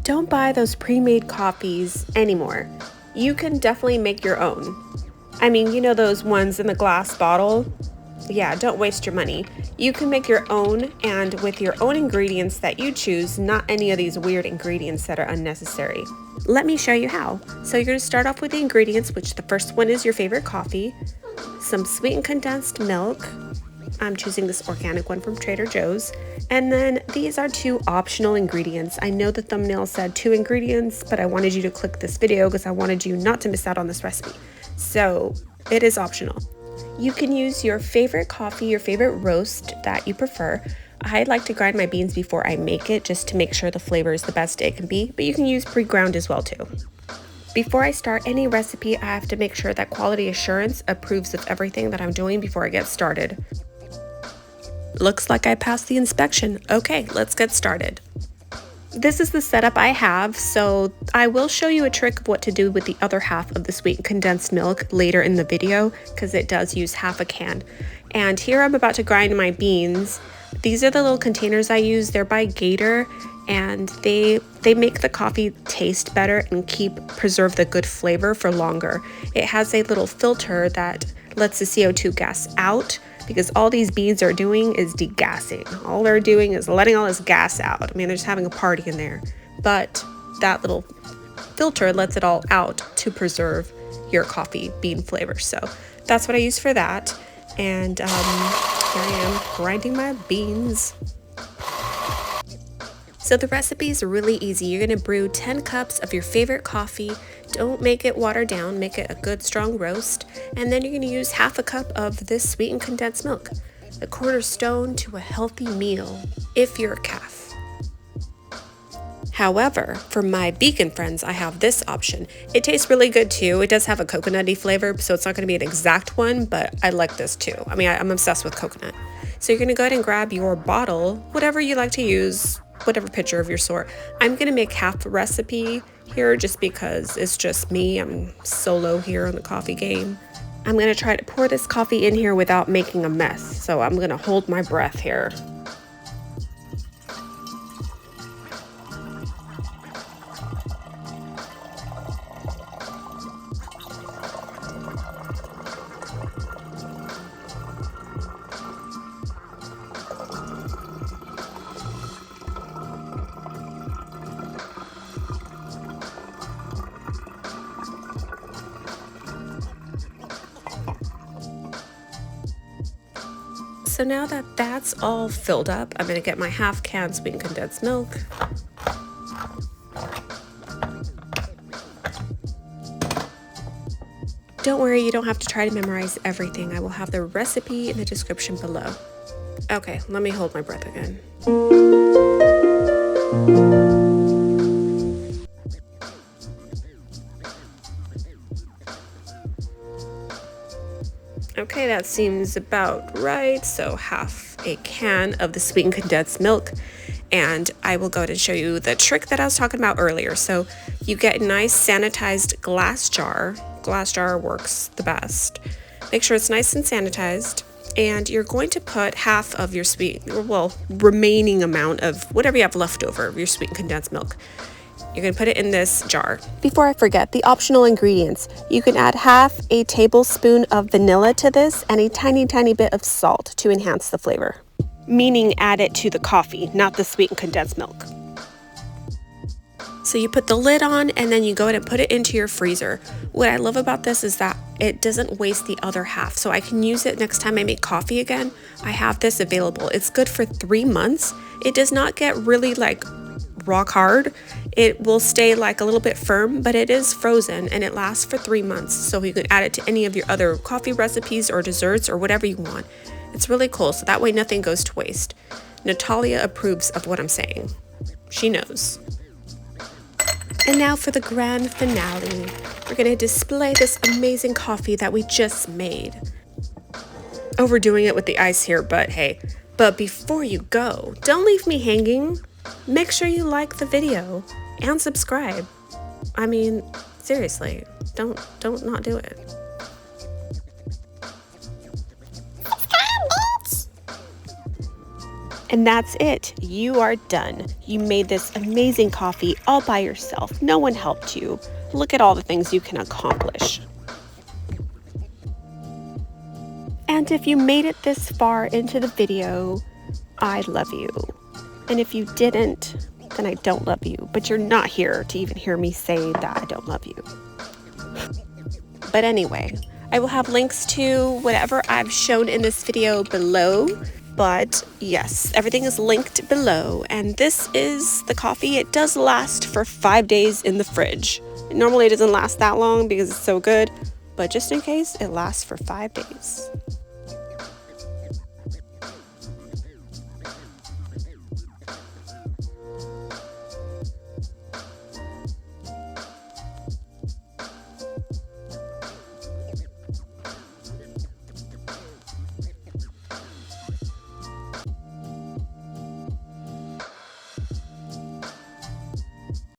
Don't buy those pre-made coffees anymore. You can definitely make your own. I mean, you know those ones in the glass bottle? Yeah, don't waste your money. You can make your own, and with your own ingredients that you choose, not any of these weird ingredients that are unnecessary. Let me show you how. So you're going to start off with the ingredients, which the first one is your favorite coffee, some sweetened condensed milk. I'm choosing this organic one from Trader Joe's. And then these are 2 optional ingredients. I know the thumbnail said 2 ingredients, but I wanted you to click this video because I wanted you not to miss out on this recipe. So it is optional. You can use your favorite coffee, your favorite roast that you prefer. I like to grind my beans before I make it just to make sure the flavor is the best it can be, but you can use pre-ground as well too. Before I start any recipe, I have to make sure that quality assurance approves of everything that I'm doing before I get started. Looks like I passed the inspection. Okay, let's get started. This is the setup I have, so I will show you a trick of what to do with the other half of the sweetened condensed milk later in the video, because it does use half a can. And here I'm about to grind my beans. These are the little containers I use. They're by Gator, and they make the coffee taste better and preserve the good flavor for longer. It has a little filter that lets the CO2 gas out, because all these beans are doing is degassing. All they're doing is letting all this gas out. I mean, they're just having a party in there. But that little filter lets it all out to preserve your coffee bean flavor. So that's what I use for that. And here I am grinding my beans. So the recipe is really easy. You're gonna brew 10 cups of your favorite coffee. Don't make it watered down, make it a good strong roast. And then you're gonna use half a cup of this sweetened condensed milk, the cornerstone to a healthy meal, if you're a calf. However, for my vegan friends, I have this option. It tastes really good too. It does have a coconutty flavor, so it's not gonna be an exact one, but I like this too. I mean, I'm obsessed with coconut. So you're gonna go ahead and grab your bottle, whatever you like to use, whatever pitcher of your sort. I'm gonna make half the recipe here just because it's just me. I'm solo here on the coffee game. I'm gonna try to pour this coffee in here without making a mess, so I'm gonna hold my breath here. So now that that's all filled up, I'm going to get my half can sweetened condensed milk. Don't worry, you don't have to try to memorize everything. I will have the recipe in the description below. Okay, let me hold my breath again. Okay, that seems about right. So half a can of the sweetened condensed milk. And I will go ahead and show you the trick that I was talking about earlier. So you get a nice sanitized glass jar. Glass jar works the best. Make sure it's nice and sanitized. And you're going to put half of your remaining amount of whatever you have left over of your sweetened condensed milk. You're going to put it in this jar. Before I forget, the optional ingredients. You can add half a tablespoon of vanilla to this and a tiny, tiny bit of salt to enhance the flavor. Meaning add it to the coffee, not the sweetened condensed milk. So you put the lid on and then you go ahead and put it into your freezer. What I love about this is that it doesn't waste the other half. So I can use it next time I make coffee again. I have this available. It's good for 3 months. It does not get really rock hard. It will stay like a little bit firm, but it is frozen and it lasts for 3 months. So you can add it to any of your other coffee recipes or desserts or whatever you want. It's really cool. So that way nothing goes to waste. Natalia approves of what I'm saying. She knows. And now for the grand finale. We're going to display this amazing coffee that we just made. Overdoing it with the ice here, but hey. But before you go, don't leave me hanging. Make sure you like the video and subscribe. I mean, seriously, don't not do it. And that's it. You are done. You made this amazing coffee all by yourself. No one helped you. Look at all the things you can accomplish. And if you made it this far into the video, I love you. And if you didn't, then I don't love you. But you're not here to even hear me say that I don't love you. But anyway, I will have links to whatever I've shown in this video below. But yes, everything is linked below. And this is the coffee. It does last for 5 days in the fridge. Normally it doesn't last that long because it's so good. But just in case, it lasts for 5 days.